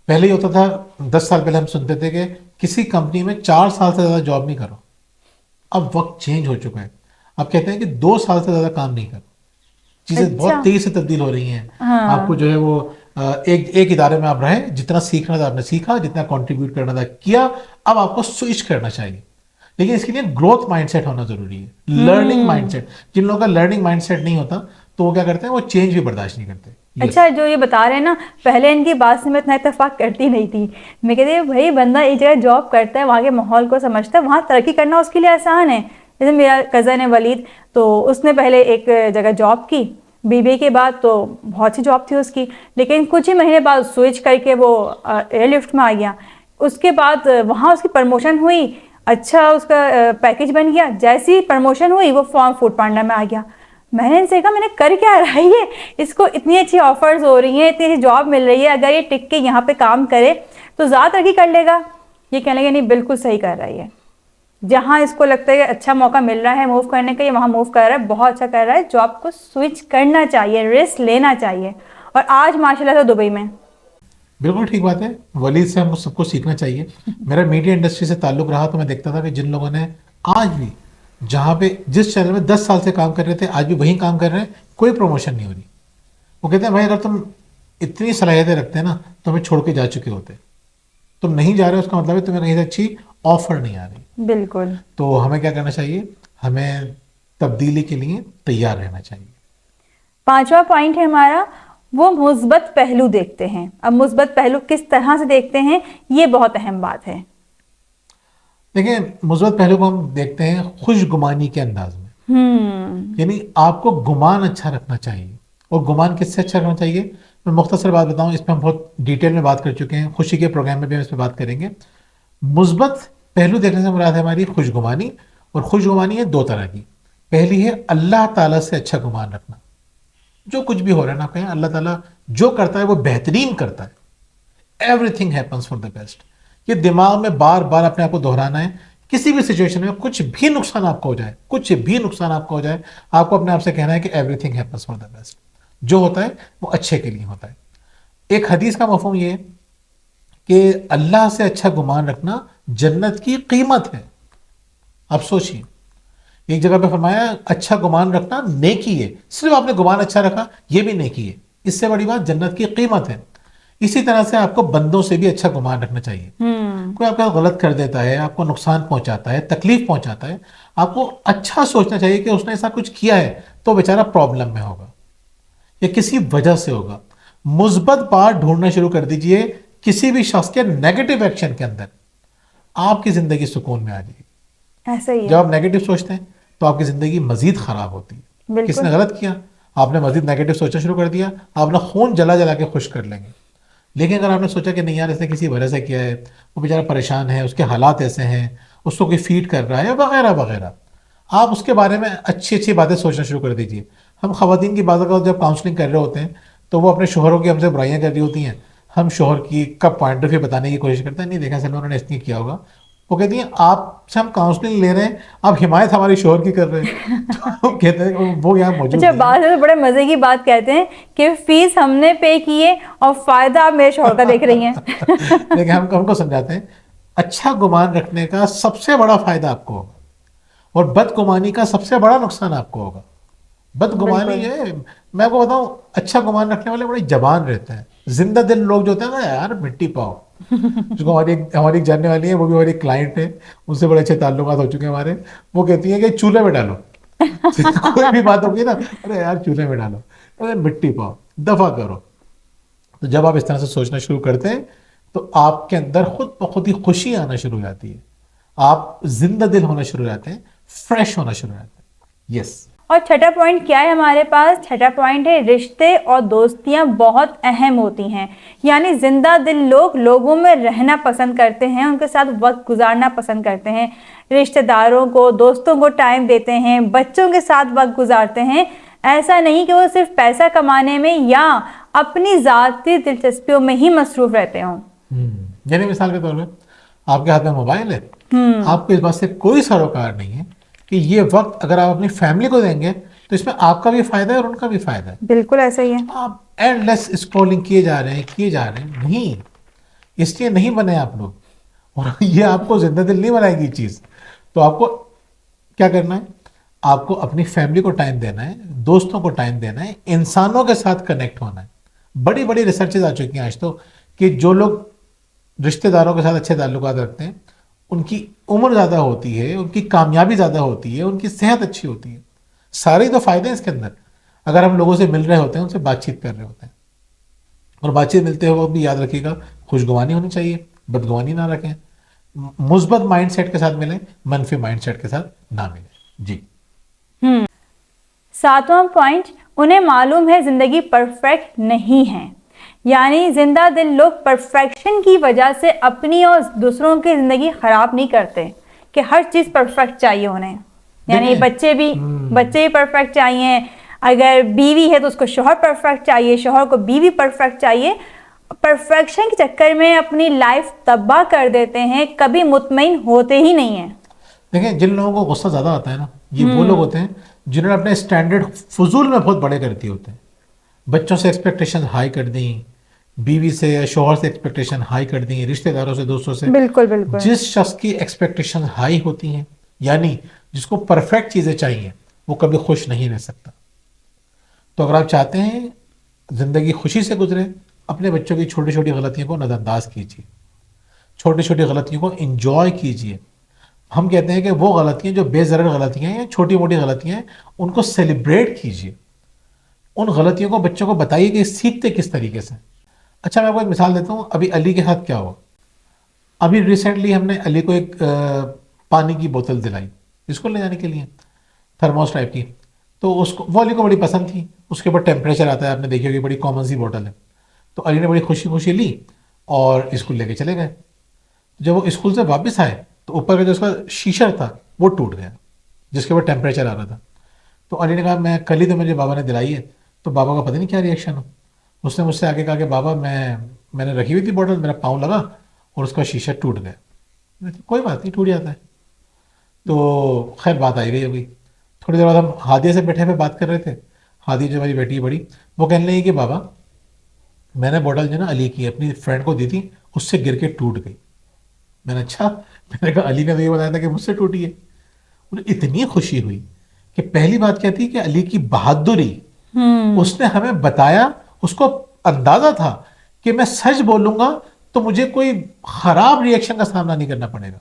[SPEAKER 1] پہلے یہ ہوتا تھا, 10 سال پہلے ہم سنتے تھے کہ کسی کمپنی میں 4 سال سے زیادہ جاب نہیں کرو. اب وقت چینج ہو چکا ہے. اب کہتے ہیں کہ 2 سال سے زیادہ کام نہیں کرو. چیزیں بہت تیزی سے تبدیل ہو رہی ہیں. آپ کو جو ہے وہ ایک ادارے میں آپ رہے, جتنا سیکھنا تھا آپ نے سیکھا, جتنا کنٹریبیوٹ کرنا تھا کیا. اب آپ کو سوئچ کرنا چاہیے, لیکن اس کے لیے گروتھ مائنڈ سیٹ ہونا ضروری ہے, لرننگ مائنڈ سیٹ. جن لوگوں کا لرننگ مائنڈ سیٹ نہیں ہوتا تو وہ کیا کرتے ہیں, وہ چینج بھی برداشت نہیں کرتے.
[SPEAKER 2] اچھا, جو یہ بتا رہے ہیں نا, پہلے ان کی بات سے میں اتنا اتفاق کرتی نہیں تھی. میں کہتی ہوں بھائی بندہ ایک جگہ جاب کرتا ہے, وہاں کے ماحول کو سمجھتا ہے, وہاں ترقی کرنا اس کے لیے آسان ہے. جیسے میرا کزن ہے ولید, تو اس نے پہلے ایک جگہ جاب کی, BBA के बाद तो बहुत सी जॉब थी उसकी, लेकिन कुछ ही महीने बाद स्विच करके वो एयरलिफ्ट में आ गया। उसके बाद वहाँ उसकी प्रमोशन हुई, अच्छा उसका पैकेज बन गया। जैसी प्रमोशन हुई वो फूड पांडा में आ गया। मैंने इनसे कहा मैंने कर क्या रहा है ये, इसको इतनी अच्छी ऑफर्स हो रही हैं, इतनी अच्छी जॉब मिल रही है, अगर ये टिक के यहाँ पे काम करे तो ज़्यादा तरक्की कर लेगा। ये कहने लगे नहीं बिल्कुल सही कर रहा है ये, जहाँ इसको लगता है कि अच्छा मौका मिल रहा है मूव करने का, ये वहाँ मूव कर रहा है, बहुत अच्छा कर रहा है। जॉब को स्विच करना चाहिए, रिस्क लेना चाहिए। और आज माशाल्लाह से दुबई में।
[SPEAKER 1] बिल्कुल ठीक बात है, वलीद से हमको सबको सीखना चाहिए। मेरा मीडिया इंडस्ट्री से ताल्लुक रहा तो मैं देखता था कि जिन लोगों ने आज भी जहाँ पे जिस चैनल में 10 साल से काम कर रहे थे आज भी वहीं काम कर रहे हैं, कोई प्रमोशन नहीं हो रही। वो कहते हैं भाई अगर तुम इतनी सलाहियतें रखते हैं ना तो हमें छोड़ के जा चुके होते, तुम नहीं जा रहे हो उसका मतलब है तुम्हें कहीं से अच्छी ऑफर नहीं आ रही।
[SPEAKER 2] बिल्कुल।
[SPEAKER 1] तो हमें क्या करना चाहिए, हमें तब्दीली के लिए तैयार रहना चाहिए।
[SPEAKER 2] 5वां पॉइंट है हमारा, वो मुस्बत पहलू देखते हैं। अब मुस्बत पहलू किस तरह से देखते हैं, ये बहुत अहम बात है।
[SPEAKER 1] देखिए, मुस्बत पहलू को हम देखते हैं खुशगुमानी के अंदाज में। यानी आपको गुमान अच्छा रखना चाहिए। और गुमान किससे अच्छा रखना चाहिए, मैं मुख्तसर बात बताऊं, इस पर हम बहुत डिटेल में बात कर चुके हैं, खुशी के प्रोग्राम में भी हम इस पर बात करेंगे। मुस्बत पहलू देखने से मुराद है हमारी खुशगुमानी। और खुशगुमानी है दो तरह की। पहली है अल्लाह ताला से अच्छा गुमान रखना। जो कुछ भी हो रहा है ना, कहें अल्लाह ताला जो करता है वो बेहतरीन करता है। Everything happens for the best. ये दिमाग में बार बार अपने आप को दोहराना है। किसी भी सिचुएशन में कुछ भी नुकसान आपको हो जाए, कुछ भी नुकसान आपको हो जाए, आपको अपने आप से कहना है कि everything happens for the best. जो होता है वो अच्छे के लिए होता है। एक हदीस का मफहूम ये है कि अल्लाह से अच्छा गुमान रखना जन्नत की कीमत है। आप सोचिए, एक जगह पे फरमाया अच्छा गुमान रखना नेकी है। सिर्फ आपने गुमान अच्छा रखा ये भी नेकी है। इससे बड़ी बात जन्नत की कीमत है। इसी तरह से आपको बंदों से भी अच्छा गुमान रखना चाहिए। कोई आपका गलत कर देता है, आपको नुकसान पहुंचाता है, तकलीफ पहुंचाता है, आपको अच्छा सोचना चाहिए कि उसने ऐसा कुछ किया है तो बेचारा प्रॉब्लम में होगा या किसी वजह से होगा। मुस्बत बात ढूंढना शुरू कर दीजिए किसी भी शख्स के नेगेटिव एक्शन के अंदर, आपकी जिंदगी सुकून में आ जाएगी।
[SPEAKER 2] ऐसा ही है।
[SPEAKER 1] जब आप नेगेटिव सोचते हैं तो आपकी जिंदगी मजीद खराब होती है। किसने गलत किया, आपने मजीद नेगेटिव सोचना शुरू कर दिया, आपने खून जला जला के खुश कर लेंगे। लेकिन अगर आपने सोचा कि नहीं यार इसने किसी वजह से किया है, वो बेचारा परेशान है, उसके हालात ऐसे हैं, उसको कोई फीड कर रहा है वगैरह वगैरह, आप उसके बारे में अच्छी अच्छी बातें सोचना शुरू कर दीजिए। हम ख़वातीन की बात जब काउंसलिंग कर रहे होते हैं तो वो अपने शोहरों की हमसे बुराइयां कर रही होती हैं, हम शोहर की का पॉइंट ऑफ व्यू बताने की कोशिश करते हैं, नहीं देखा सर उन्होंने इसलिए किया होगा। वो कहती हैं आपसे हम काउंसलिंग ले रहे हैं, आप हिमायत हमारी शोहर की कर रहे हैं। तो कहते हैं वो यहाँ मौजूद
[SPEAKER 2] अच्छा, बात है तो बड़े मजे की बात कहते हैं कि फीस हमने पे की है और फायदा आप मेरे शोहर का देख रही हैं।
[SPEAKER 1] लेकिन हमको समझाते हैं अच्छा गुमान रखने का सबसे बड़ा फायदा आपको होगा और बदगुमानी का सबसे बड़ा नुकसान आपको होगा। बदगुमानी है, मैं आपको बताऊं, अच्छा गुमान रखने वाले बड़े जबान रहते हैं, जिंदा दिल लोग जो होते हैं ना, यार मिट्टी पाओ। जो हमारी एक जानने वाली है, वो भी हमारी क्लाइंट है, उनसे बड़े अच्छे ताल्लुकात हो चुके हैं हमारे। वो कहती है कि चूल्हे में डालो। कोई भी बात होगी ना, अरे यार चूल्हे में डालो, अरे मिट्टी पाओ, दफा करो। तो जब आप इस तरह से सोचना शुरू करते हैं तो आपके अंदर खुद ब खुद ही खुशी आना शुरू हो जाती है, आप जिंदा दिल होना शुरू हो जाते हैं, फ्रेश होना शुरू हो जाते हैं। यस।
[SPEAKER 2] और छठा पॉइंट क्या है हमारे पास, छठा पॉइंट है रिश्ते और दोस्तियां बहुत अहम होती हैं। यानी जिंदा दिल लोग लोगों में रहना पसंद करते हैं, उनके साथ वक्त गुजारना पसंद करते हैं, रिश्तेदारों को दोस्तों को टाइम देते हैं, बच्चों के साथ वक्त गुजारते हैं। ऐसा नहीं कि वो सिर्फ पैसा कमाने में या अपनी ज़ाती दिलचस्पियों में ही मसरूफ रहते हों।
[SPEAKER 1] यानी मिसाल के तौर पे आपके हाथ में मोबाइल है, आपको इस बात से कोई सरोकार नहीं है कि ये वक्त अगर आप अपनी फैमिली को देंगे तो इसमें आपका भी फायदा है और उनका भी फायदा है।
[SPEAKER 2] बिल्कुल ऐसा ही है।
[SPEAKER 1] आप एंडलेस स्क्रॉलिंग किए जा रहे हैं, नहीं, इसलिए नहीं बने आप लोग, और ये आपको जिंदा दिल नहीं बनाएगी चीज़। तो आपको क्या करना है, आपको अपनी फैमिली को टाइम देना है, दोस्तों को टाइम देना है, इंसानों के साथ कनेक्ट होना है। बड़ी बड़ी रिसर्चेज आ चुकी हैं आज तो कि जो लोग रिश्तेदारों के साथ अच्छे ताल्लुकात रखते हैं उनकी उम्र ज़्यादा होती है, उनकी कामयाबी ज़्यादा होती है, उनकी सेहत अच्छी होती है। सारे तो फ़ायदे हैं इसके अंदर। अगर हम लोगों से मिल रहे होते हैं, उनसे बातचीत कर रहे होते हैं, और बातचीत मिलते हुए भी याद रखिएगा खुशगवानी होनी चाहिए, बदगुमानी ना रखें, मुस्बत माइंडसेट के साथ मिलें, मनफी माइंडसेट के साथ ना मिलें। जी।
[SPEAKER 2] 7वां पॉइंट, انہیں معلوم ہے زندگی پرفیکٹ نہیں ہے. یعنی زندہ دل لوگ پرفیکشن کی وجہ سے اپنی اور دوسروں کی زندگی خراب نہیں کرتے کہ ہر چیز پرفیکٹ چاہیے انہیں. یعنی بچے بھی پرفیکٹ چاہیے, اگر بیوی ہے تو اس کو شوہر پرفیکٹ چاہیے, شوہر کو بیوی پرفیکٹ چاہیے. پرفیکشن کے چکر میں اپنی لائف تباہ کر دیتے ہیں, کبھی مطمئن ہوتے ہی نہیں ہیں.
[SPEAKER 1] دیکھیں جن لوگوں کو غصہ زیادہ آتا ہے نا, یہ وہ لوگ ہوتے ہیں جنہوں نے اپنے اسٹینڈرڈ فضول میں بہت بڑے کر دیے ہوتے ہیں. بچوں سے ایکسپیکٹیشن ہائی کر دیں, بیوی سے یا شوہر سے ایکسپیکٹیشن ہائی کر دیں, رشتہ داروں سے, دوستوں سے.
[SPEAKER 2] بالکل بالکل.
[SPEAKER 1] جس شخص کی ایکسپیکٹیشن ہائی ہوتی ہیں, یعنی جس کو پرفیکٹ چیزیں چاہیے, وہ کبھی خوش نہیں رہ سکتا. تو اگر آپ چاہتے ہیں زندگی خوشی سے گزرے, اپنے بچوں کی چھوٹی چھوٹی غلطیوں کو نظر انداز کیجیے, چھوٹی چھوٹی غلطیوں کو انجوائے کیجیے. ہم کہتے ہیں کہ وہ غلطیاں جو بے ضرر غلطیاں ہیں, چھوٹی موٹی غلطیاں ہیں, ان کو سیلیبریٹ کیجیے. ان غلطیوں کو بچوں کو بتائیے کہ سیکھتے کس طریقے سے. اچھا میں آپ کو ایک مثال دیتا ہوں, ابھی علی کے ساتھ کیا ہوا. ابھی ریسنٹلی ہم نے علی کو ایک پانی کی بوتل دلائی اسکول لے جانے کے لیے, تھرموس ٹائپ کی. تو اس کو, وہ علی کو بڑی پسند تھی. اس کے اوپر ٹیمپریچر آتا ہے, آپ نے دیکھی ہوگی, بڑی کامن سی بوتل ہے. تو علی نے بڑی خوشی خوشی لی اور اسکول لے کے چلے گئے. جب وہ اسکول سے واپس آئے تو اوپر کا جو اس کا شیشہ تھا وہ ٹوٹ گیا, جس کے اوپر ٹیمپریچر آ رہا تھا. تو علی نے کہا میں کل ہی تو مجھے بابا نے دلائی ہے. تو بابا کا پتہ نہیں کیا ریئیکشن ہو. اس نے مجھ سے آگے کہا کہ بابا میں نے رکھی ہوئی تھی بوٹل, میرا پاؤں لگا اور اس کا شیشہ ٹوٹ گیا. کوئی بات نہیں, ٹوٹ جاتا ہے. تو خیر بات آئی گئی ہوگی. تھوڑی دیر بعد ہم ہادیہ سے بیٹھے ہوئے بات کر رہے تھے. ہادیہ جو ہماری بیٹی ہے بڑی, وہ کہنے لگی کہ بابا میں نے بوٹل جو نا علی کی اپنی فرینڈ کو دی تھی, اس سے گر کے ٹوٹ گئی. میں نے اچھا, میں نے کہا علی نے تو یہ بتایا تھا کہ مجھ سے ٹوٹی ہے. انہیں اتنی خوشی ہوئی کہ پہلی بات کیا تھی کہ علی کی بہادری, اس نے ہمیں بتایا, اس کو اندازہ تھا کہ میں سچ بولوں گا تو مجھے کوئی خراب ریئیکشن کا سامنا نہیں کرنا پڑے گا.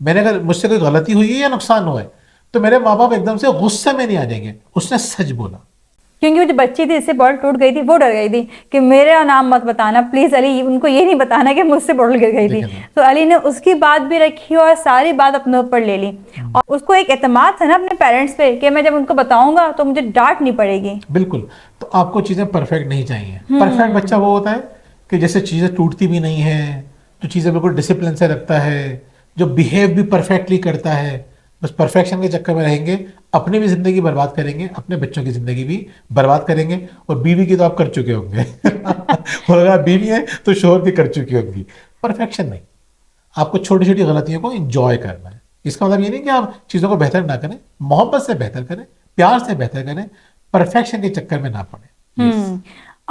[SPEAKER 1] میں نے اگر مجھ سے کوئی غلطی ہوئی ہے یا نقصان ہوا ہے تو میرے ماں باپ ایک دم سے غصے میں نہیں آ جائیں گے. اس نے سچ بولا.
[SPEAKER 2] کیونکہ وہ جو بچی تھی, اس سے بوٹل ٹوٹ گئی تھی, وہ ڈر گئی تھی کہ میرا نام مت بتانا پلیز علی, ان کو یہ نہیں بتانا کہ مجھ سے بوٹل گر گئی تھی. تو علی نے اس کی بات بھی رکھی اور ساری بات اپنے اوپر لے لی. اور اس کو ایک اعتماد تھا نا اپنے پیرنٹس پہ کہ میں جب ان کو بتاؤں گا تو مجھے ڈانٹ نہیں پڑے گی.
[SPEAKER 1] بالکل. تو آپ کو چیزیں پرفیکٹ نہیں چاہیے. پرفیکٹ بچہ وہ ہوتا ہے کہ جیسے چیزیں ٹوٹتی بھی نہیں ہیں, جو چیزیں بالکل ڈسپلن سے رکھتا ہے, جو بیہیو بھی پرفیکٹلی کرتا ہے. بس پرفیکشن کے چکر میں رہیں گے, اپنی بھی زندگی برباد کریں گے, اپنے بچوں کی زندگی بھی برباد کریں گے. اور بیوی کی تو آپ کر چکے ہوں گے اور اگر آپ بیوی ہیں تو شوہر بھی کر چکی ہوں گی. پرفیکشن نہیں, آپ کو چھوٹی چھوٹی غلطیوں کو انجوائے کرنا ہے. اس کا مطلب یہ نہیں کہ آپ چیزوں کو بہتر نہ کریں, محبت سے بہتر کریں, پیار سے بہتر کریں, پرفیکشن کے چکر میں نہ پڑیں.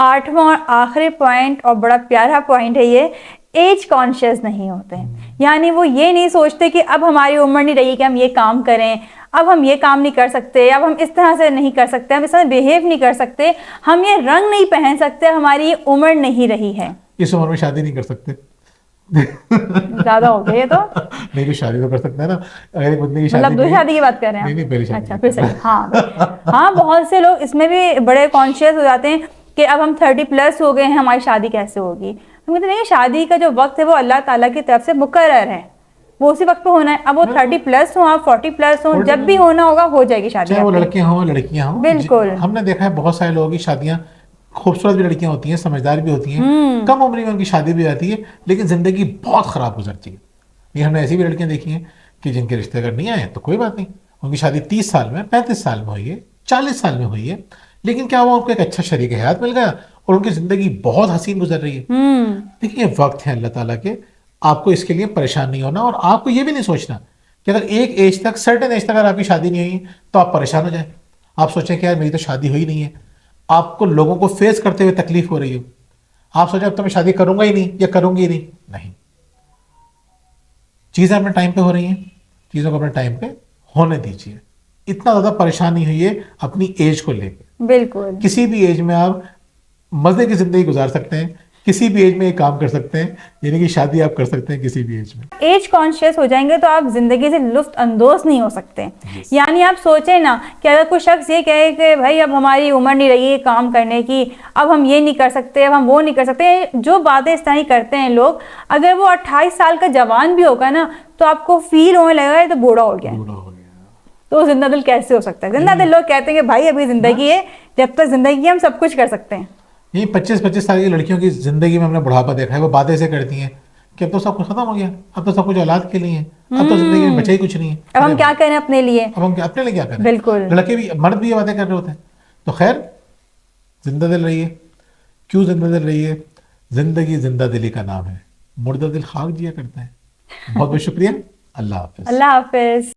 [SPEAKER 2] 8واں اور آخری پوائنٹ اور بڑا پیارا پوائنٹ ہے یہ, ایج کانشیس نہیں ہوتے ہیں. یعنی وہ یہ نہیں سوچتے کہ اب ہماری عمر نہیں رہی کہ ہم یہ کام کریں, اب ہم یہ کام نہیں کر سکتے, اب ہم اس طرح سے نہیں کر سکتے, ہم اس طرح بیہیو نہیں کر سکتے, ہم یہ رنگ نہیں پہن سکتے, ہماری یہ عمر نہیں رہی ہے.
[SPEAKER 1] اس عمر میں شادی نہیں کر سکتے,
[SPEAKER 2] زیادہ ہو گیا یہ تو.
[SPEAKER 1] نہیں تو شادی تو کر سکتے ہیں نا. اگر ایک بندے کی شادی,
[SPEAKER 2] مطلب دو شادی کی بات کر رہے ہیں.
[SPEAKER 1] نہیں پہلی شادی.
[SPEAKER 2] اچھا پھر صحیح. ہاں بہت سے لوگ اس میں بھی بڑے کانشیس ہو جاتے ہیں کہ اب ہم 30+ ہو گئے ہیں, ہماری شادی کیسے ہوگی. ہم کہتے ہیں شادی کا جو وقت ہے وہ اللہ تعالیٰ کی طرف سے مقرر ہے, وہ اسی وقت پہ ہونا ہے. اب وہ 30+ ہوں, آپ 40+ ہوں, جب بھی ہونا ہوگا ہو جائے گی شادی.
[SPEAKER 1] چاہے وہ لڑکے ہوں لڑکیاں ہوں.
[SPEAKER 2] بالکل.
[SPEAKER 1] ہم نے دیکھا ہے بہت سارے لوگوں کی شادیاں, خوبصورت بھی لڑکیاں ہوتی ہیں, سمجھدار بھی ہوتی ہیں, کم عمری میں ان کی شادی بھی آتی ہے, لیکن زندگی بہت خراب گزرتی ہے. یہ ہم نے ایسی بھی لڑکیاں دیکھی ہیں کہ جن کے رشتے اگر نہیں آئے تو کوئی بات نہیں, ان کی شادی 30 سال میں, 35 سال میں ہوئی ہے, 40 سال میں ہوئی ہے, لیکن کیا وہ ان کو ایک اچھا شریک حیات مل گیا اور ان کی زندگی بہت حسین گزر رہی ہے. دیکھیے یہ وقت ہے اللہ تعالیٰ کے, آپ کو اس کے لیے پریشان نہیں ہونا, اور آپ کو یہ بھی نہیں سوچنا کہ اگر ایک ایج تک, سرٹن ایج تک اگر آپ کی شادی نہیں ہوئی تو آپ پریشان ہو جائیں. آپ سوچیں کہ یار میری تو شادی ہوئی نہیں ہے, آپ کو لوگوں کو فیس کرتے ہوئے تکلیف ہو رہی ہو, آپ سوچیں اب تو میں شادی کروں گا ہی نہیں یا کروں گی نہیں. نہیں, چیزیں اپنے ٹائم پہ ہو رہی ہیں, چیزوں کو اپنے ٹائم پہ ہونے دیجیے. اتنا زیادہ پریشان نہیں ہوئیے اپنی ایج کو لے کے.
[SPEAKER 2] بالکل. کسی
[SPEAKER 1] بھی ایج میں آپ مزے کی زندگی گزار سکتے ہیں, کسی بھی ایج میں یہ کام کر سکتے ہیں, یعنی کہ شادی آپ کر سکتے ہیں کسی بھی ایج میں.
[SPEAKER 2] ایج کانشیس ہو جائیں گے تو آپ زندگی سے لطف اندوز نہیں ہو سکتے. یعنی آپ سوچیں نا کہ اگر کوئی شخص یہ کہے کہ بھائی اب ہماری عمر نہیں رہی ہے کام کرنے کی, اب ہم یہ نہیں کر سکتے, اب ہم وہ نہیں کر سکتے, جو باتیں اس طرح ہی کرتے ہیں لوگ, اگر وہ 28 سال کا جوان بھی ہوگا نا تو آپ کو فیل ہونے لگے گا یہ تو بوڑھا ہو گیا. تو وہ زندہ دل کیسے ہو سکتا ہے؟ زندہ دل لوگ کہتے ہیں کہ بھائی ابھی زندگی ہے، جب تک زندگی ہے ہم سب کچھ کر سکتے ہیں.
[SPEAKER 1] یہ 25 سال کی لڑکیوں کی زندگی میں ہم نے بڑھاپا دیکھا ہے، وہ باتیں سے کرتی ہیں کہ اب تو سب کچھ ختم ہو گیا، اب تو سب کچھ اولاد کے لیے ہے، اب تو زندگی میں بچا ہی کچھ نہیں ہے،
[SPEAKER 2] اب ہم کیا کریں اپنے لیے.
[SPEAKER 1] اب ہم اپنے لیے کیا کریں.
[SPEAKER 2] بالکل.
[SPEAKER 1] لڑکے بھی، مرد بھی یہ باتیں کر رہے ہوتے ہیں. تو خیر زندہ دل رہیے. کیوں زندہ دل رہیے؟ زندگی زندہ دلی کا نام ہے، مردہ دل خاک جیا کرتا ہے. بہت بہت شکریہ. اللہ حافظ.
[SPEAKER 2] اللہ حافظ.